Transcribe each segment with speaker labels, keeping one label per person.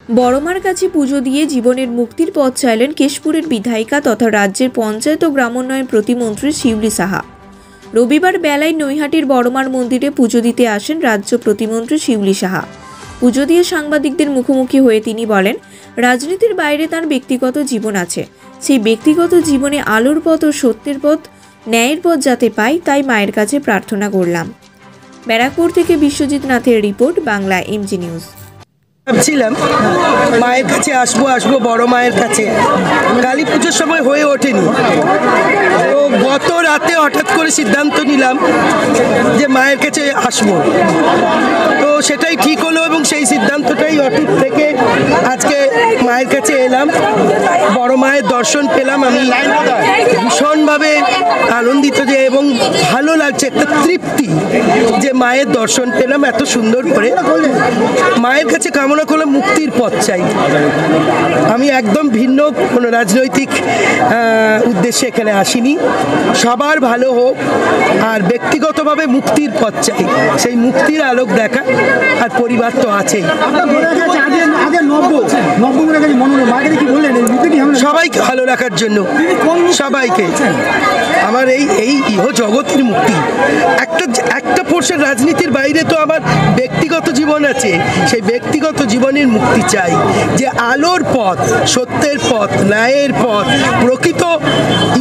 Speaker 1: বড়মার কাছে পুজো দিয়ে জীবনের মুক্তির পথ চাইলেন কেশপুরের বিধায়িকা তথা রাজ্যের পঞ্চায়েত ও গ্রামোন্নয়ন প্রতিমন্ত্রী শিউলি সাহা। রবিবার বেলায় নৈহাটির বড়মার মন্দিরে পুজো দিতে আসেন রাজ্য প্রতিমন্ত্রী শিউলি সাহা। পুজো দিয়ে সাংবাদিকদের মুখোমুখি হয়ে তিনি বলেন, রাজনীতির বাইরে তার ব্যক্তিগত জীবন আছে। সেই ব্যক্তিগত জীবনে আলোর পথ ও সত্যের পথ, ন্যায়ের পথ যাতে পাই, তাই মায়ের কাছে প্রার্থনা করলাম। ব্যারাকপুর থেকে বিশ্বজিৎ নাথের রিপোর্ট, বাংলা এমজি নিউজ।
Speaker 2: ভাবছিলাম মায়ের কাছে আসবো বড় মায়ের কাছে, কালী পুজোর সময় হয়ে ওঠেনি। তো গত রাতে হঠাৎ করে সিদ্ধান্ত নিলাম যে মায়ের কাছে আসবো, তো সেটাই ঠিক হলো এবং সেই সিদ্ধান্তটাই অটুট থেকে আজকে মায়ের কাছে এলাম। বড় মায়ের দর্শন পেলাম, আমি ভীষণভাবে আনন্দিত যে এবং ভালো লাগছে, একটা তৃপ্তি যে মায়ের দর্শন পেলাম এত সুন্দর করে। মায়ের কাছে কামনা করলে মুক্তির পথ চাই। আমি একদম ভিন্ন কোনো রাজনৈতিক উদ্দেশ্যে এখানে আসিনি। সবার ভালো হোক আর ব্যক্তিগতভাবে মুক্তির পথ চাই, সেই মুক্তির আলোক দেখা। আর পরিবার তো আছেই। সবাইকে ভালো রাখার জন্য, সবাইকে আমার এই ইহ জগতের মুক্তি। একটা পোর্শন রাজনীতির বাইরে তো আমার ব্যক্তিগত জীবন আছে, সেই ব্যক্তিগত জীবনের মুক্তি চাই। যে আলোর পথ, সত্যের পথ, ন্যায়ের পথ, প্রকৃত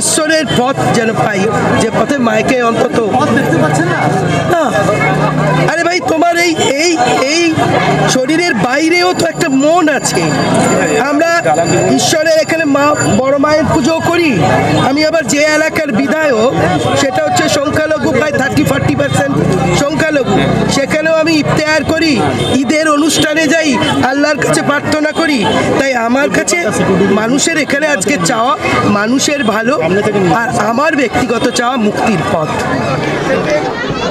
Speaker 2: ঈশ্বরের পথ যেন পাই, যে পথে মায়কে অন্তত দেখতে পাচ্ছে না। আরে ভাই, তোমার এই শরীরের বাইরেও তো একটা মন আছে। আমরা ঈশ্বরের এখানে বড় মায়ের পুজো করি। আমি আবার যে এলাকার বিধায়ক, সেটা হচ্ছে সংখ্যালঘু, প্রায় 30-40% সংখ্যালঘু। সেখানেও আমি ইফতেহার করি, ঈদের অনুষ্ঠানে যাই, আল্লাহর কাছে প্রার্থনা করি। তাই আমার কাছে মানুষের এখানে আজকে চাওয়া মানুষের ভালো, আর আমার ব্যক্তিগত চাওয়া মুক্তির পথ।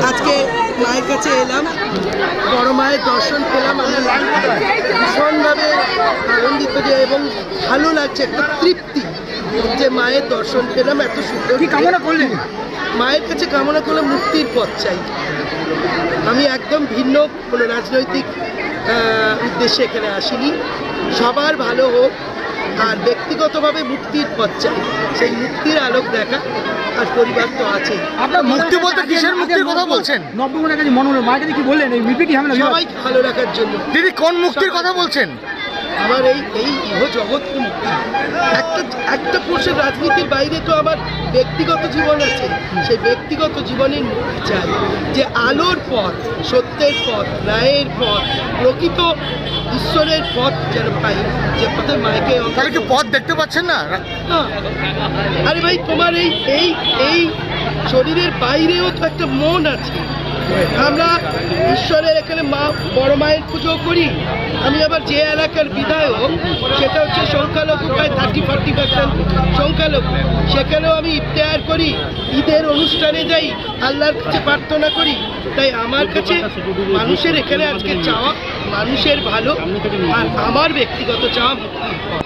Speaker 2: আজকে মায়ের কাছে এলাম, বড় মায়ের দর্শন পেলাম, আমি ভীষণভাবে আনন্দিত যে এবং ভালো লাগছে, একটা তৃপ্তি যে মায়ের দর্শন পেলাম এত সুন্দর। কি কামনা করলেন? মায়ের কাছে কামনা করলে মুক্তির পথ চাই। আমি একদম ভিন্ন কোনো রাজনৈতিক উদ্দেশ্যে এখানে আসিনি। সবার ভালো হোক আর ব্যক্তিগতভাবে মুক্তির পথ চাই, সেই মুক্তির আলোক দেখা। আর পরিবার তো আছে।
Speaker 3: আপনার মুক্তি বলতে কিসের মুক্তির কথা বলছেন? নব্বগুণের কাছে মনোরম মাকে কি বললেন? এই মিটিং
Speaker 2: সবাইকে ভালো রাখার জন্য।
Speaker 3: দিদি, কোন মুক্তির কথা বলছেন?
Speaker 2: আমার এই ইহ জগৎ মুক্তি। একটা পোর্শন রাজনীতির বাইরে তো আমার ব্যক্তিগত জীবন আছে, সেই ব্যক্তিগত জীবনের মুক্তি চাই। যে আলোর পথ, সত্যের পথ, ন্যায়ের পথ, প্রকৃত ঈশ্বরের পথ যেন পাই, যে পথে মায়কে
Speaker 3: তাহলে কি পথ দেখতে পাচ্ছেন না?
Speaker 2: আরে ভাই, তোমার এই শরীরের বাইরেও তো একটা মন আছে। আমরা ঈশ্বরের এখানে বড় মায়ের পুজো করি। আমি আবার যে এলাকার বিধায়ক, সেটা হচ্ছে সংখ্যালঘু, প্রায় 30-40% সংখ্যালঘু। সেখানেও আমি ইফতেহার করি, ঈদের অনুষ্ঠানে যাই, আল্লাহর কাছে প্রার্থনা করি। তাই আমার কাছে মানুষের এখানে আজকে চাওয়া মানুষের ভালো, আর আমার ব্যক্তিগত চাওয়া মুক্তির পথ।